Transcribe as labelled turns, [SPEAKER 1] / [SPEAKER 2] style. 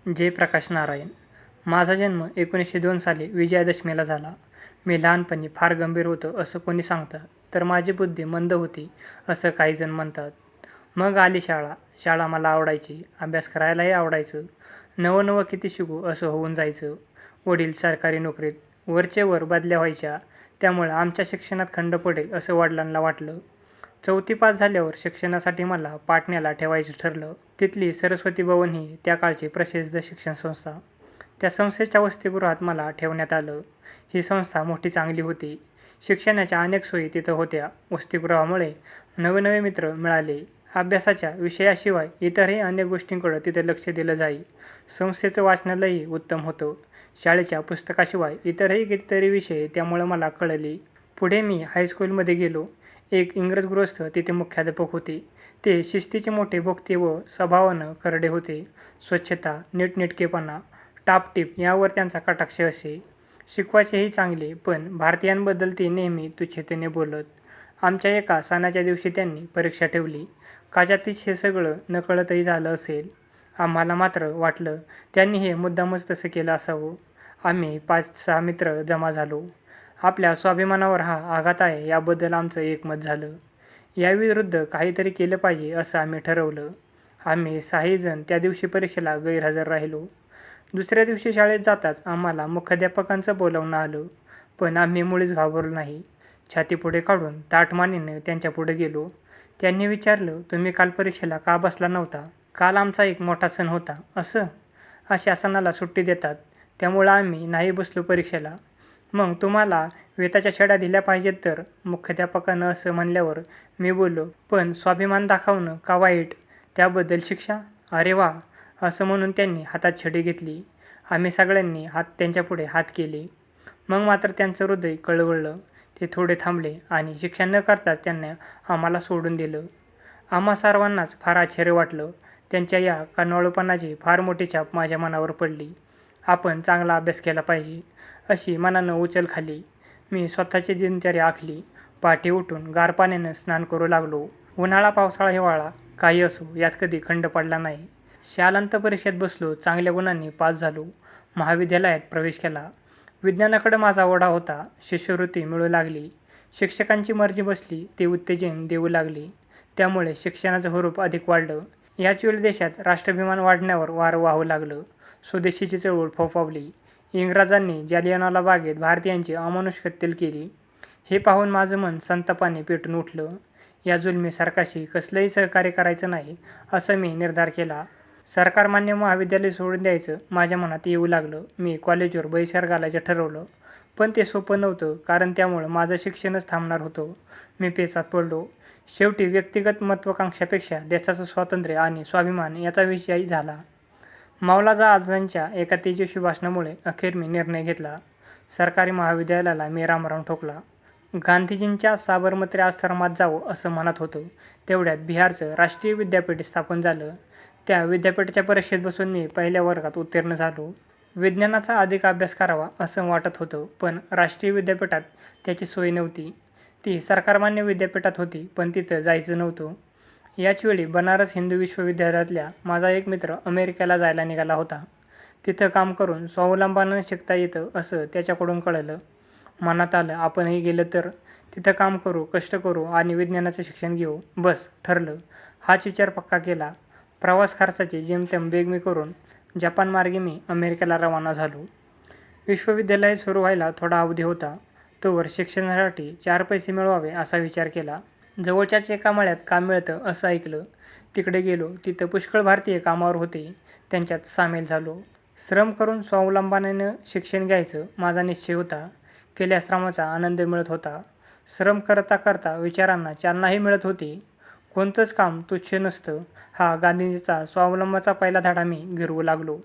[SPEAKER 1] जयप्रकाश नारायण. माझा जन्म 1902 साली विजयादशमीला झाला. मी लहानपणी फार गंभीर होतो असं कोणी सांगतं, तर माझी बुद्धी मंद होती असं काही जण म्हणतात. मग आली शाळा. शाळा मला आवडायची, अभ्यास करायलाही आवडायचं. नवं नवं किती शिकू असं होऊन जायचं. वडील सरकारी नोकरीत, वरचेवर बदल्या व्हायच्या, त्यामुळे आमच्या शिक्षणात खंड पडेल असं वडिलांना वाटलं. 4थी पास झाल्यावर शिक्षणासाठी मला पाटण्याला ठेवायचं ठरलं. तिथली सरस्वती भवन ही त्या काळची प्रसिद्ध शिक्षण संस्था. त्या संस्थेच्या वसतिगृहात मला ठेवण्यात आलं. ही संस्था मोठी चांगली होती. शिक्षणाच्या अनेक सोयी तिथं होत्या. वसतिगृहामुळे नवे नवे मित्र मिळाले. अभ्यासाच्या विषयाशिवाय इतरही अनेक गोष्टींकडं तिथं लक्ष दिलं जाई. संस्थेचं वाचनालयही उत्तम होतं. शाळेच्या पुस्तकाशिवाय इतरही कितीतरी विषय त्यामुळं मला कळले. पुढे मी हायस्कूलमध्ये गेलो. एक इंग्रज गृहस्थ तिथे मुख्याध्यापक होते. ते शिस्तीचे मोठे वक्ते व स्वभावानं करडे होते. स्वच्छता, नीटनेटकेपणा, टापटीप यावर त्यांचा कटाक्ष असे. शिकवायचेही चांगले, पण भारतीयांबद्दल ते नेहमी तुच्छतेने बोलत. आमच्या एका सणाच्या दिवशी त्यांनी परीक्षा ठेवली. कदाचित हे सगळं नकळतही झालं असेल. आम्हाला मात्र वाटलं त्यांनी हे मुद्दामच तसं केलं असावं. आम्ही 5-6 मित्र जमा झालो. आपल्या स्वाभिमानावर हा आघात आहे याबद्दल आमचं एकमत झालं. याविरुद्ध काहीतरी केलं पाहिजे असं आम्ही ठरवलं. आम्ही 6 जण त्या दिवशी परीक्षेला गैरहजर राहिलो. दुसऱ्या दिवशी शाळेत जाताच आम्हाला मुख्याध्यापकांचं बोलावणं आलं, पण आम्ही मुळीच घाबरलो नाही. छाती पुढे काढून ताठ मानेनं त्यांच्यापुढे गेलो. त्यांनी विचारलं, तुम्ही काल परीक्षेला का बसला नव्हता? काल आमचा एक मोठा सण होता. असं? अशा सणाला सुट्टी देतात, त्यामुळं आम्ही नाही बसलो परीक्षेला. मग तुम्हाला वेताच्या छड्या दिल्या पाहिजेत तर, मुख्याध्यापकानं असं म्हणल्यावर मी बोललो, पण स्वाभिमान दाखवणं का वाईट? त्याबद्दल शिक्षा? अरे वा, असं म्हणून त्यांनी हातात छडी घेतली. आम्ही सगळ्यांनी त्यांच्यापुढे हात केले. मग मात्र त्यांचं हृदय कळवळलं. ते थोडे थांबले आणि शिक्षा न करताच त्यांनी आम्हाला सोडून दिलं. आम्हा सर्वांनाच फार आश्चर्य वाटलं. त्यांच्या या कनवाळूपणाची फार मोठी छाप माझ्या मनावर पडली. आपण चांगला अभ्यास केला पाहिजे अशी मनानं उचल खाली. मी स्वतःची दिनचर्या आखली. पहाटे उठून गार पाण्यानं स्नान करू लागलो. उन्हाळा, पावसाळा, हिवाळा काही असो, यात कधी खंड पडला नाही. शालांत परीक्षेत बसलो. चांगल्या गुणांनी पास झालो. महाविद्यालयात प्रवेश केला. विज्ञानाकडे माझा ओढा होता. शिष्यवृत्ती मिळू लागली. शिक्षकांची मर्जी बसली ते उत्तेजन देऊ लागले. त्यामुळे शिक्षणाचं हुरूप अधिक वाढलं. याचवेळी देशात राष्ट्राभिमान वाढण्यावर वारं वाहू लागलं. स्वदेशीची चळवळ फोफावली. इंग्रजांनी जालियनवाला बागेत भारतीयांची अमानुष कत्तल केली. हे पाहून माझं मन संतापाने पेटून उठलं. या जुलमी सरकारशी कसलंही सहकार्य करायचं नाही असं मी निर्धार केला. सरकारमान्य महाविद्यालय सोडून द्यायचं माझ्या मनात येऊ लागलं. मी कॉलेजवर बहिष्कार घालायचं ठरवलं, पण ते सोपं नव्हतं, कारण त्यामुळं माझं शिक्षणच थांबणार होतं. मी पेचात पडलो. शेवटी व्यक्तिगत महत्त्वाकांक्षापेक्षा देशाचं स्वातंत्र्य आणि स्वाभिमान याचा विषय झाला. मौलाना आझादांच्या एका तेजस्वी भाषणामुळे अखेर मी निर्णय घेतला. सरकारी महाविद्यालयाला मी रामराम ठोकला. गांधीजींच्या साबरमती आश्रमात जावं असं म्हणत होतं. तेवढ्यात बिहारचं राष्ट्रीय विद्यापीठ स्थापन झालं. त्या विद्यापीठाच्या परीक्षेत बसून मी पहिल्या वर्गात उत्तीर्ण झालो. विज्ञानाचा अधिक अभ्यास करावा असं वाटत होतं, पण राष्ट्रीय विद्यापीठात त्याची सोय नव्हती. ती सरकारमान्य विद्यापीठात होती, पण तिथं जायचं नव्हतं. याचवेळी बनारस हिंदू विश्वविद्यालयातल्या माझा एक मित्र अमेरिकेला जायला निघाला होता. तिथं काम करून स्वावलंबनानं शिकता येतं असं त्याच्याकडून कळलं. मनात आलं, आपणही गेलं तर? तिथं काम करू, कष्ट करू आणि विज्ञानाचं शिक्षण घेऊ. बस ठरलं. हाच विचार पक्का केला. प्रवास खर्चाची जेमतेम बेगमी करून जपानमार्गे मी अमेरिकेला रवाना झालो. विश्वविद्यालय सुरू व्हायला थोडा अवधी होता. तोवर शिक्षणासाठी 4 पैसे मिळवावे असा विचार केला. जवळच्याच एका मळ्यात काम मिळतं असं ऐकलं. तिकडे गेलो. तिथं पुष्कळ भारतीय कामावर होते. त्यांच्यात सामील झालो. श्रम करून स्वावलंबनानं शिक्षण घ्यायचं माझा निश्चय होता. केल्या श्रमाचा आनंद मिळत होता. श्रम करता करता विचारांना चालनाही मिळत होती. कोणतंच काम तुच्छ नसतं हा गांधीजींचा स्वावलंबनाचा पहिला धडा मी गिरवू लागलो.